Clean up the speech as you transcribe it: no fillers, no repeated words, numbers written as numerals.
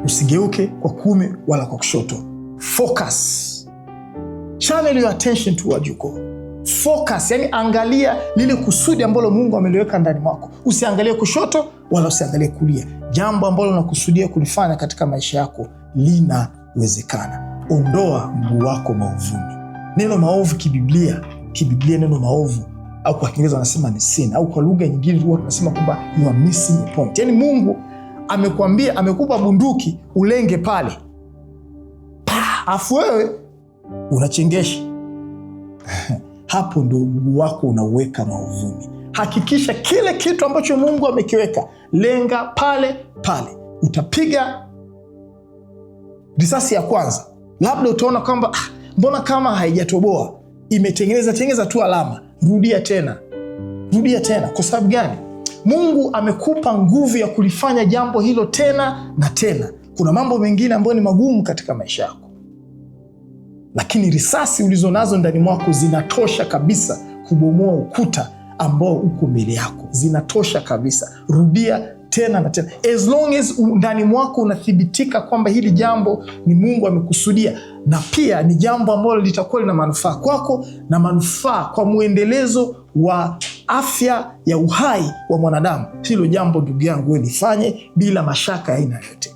Usigeuke kwa kuume wala kwa kushoto. Focus. Channel your attention toward your goal. Focus, yani angalia lile kusudi ambalo Mungu ameliweka ndani mwako. Usiangalie kushoto wala usiangalie kulia. Jambo ambalo unakusudia kulifanya katika maisha yako linawezekana. Ondoa mguu wako maovuni. Neno maovu kibiblia neno maovu au kwa Kiingereza wanasema ni sin, au kwa lugha nyingine huwa tunasema kwamba you are missing a point. Yani Mungu amekwambia, amekupa bunduki ulenge pale, afu wewe unachengesha. Hapo ndo mguu wako unauweka maovuni. Hakikisha kile kitu ambacho Mungu amekiweka, lenga pale pale. Utapiga risasi ya kwanza, labda utaona kwamba mbona kama haijatoboa, imetengeneza tu alama. Rudia tena. Kwa sababu gani? Mungu amekupa nguvu ya kulifanya jambo hilo tena na tena. Kuna mambo mengine ambayo ni magumu katika maisha yako, lakini risasi ulizonazo ndani mwako zinatosha kabisa kubomoa ukuta ambao uko mbele yako. Zinatosha kabisa. Rudia tena na tena. As long as ndani mwako unathibitika kwamba hili jambo ni Mungu amekusudia, na pia ni jambo ambalo litakuwa lina manufaa kwako na manufaa kwa muendelezo wa afya ya uhai wa mwanadamu, hilo jambo ndugu yangu wewe lifanye bila mashaka ya aina yote.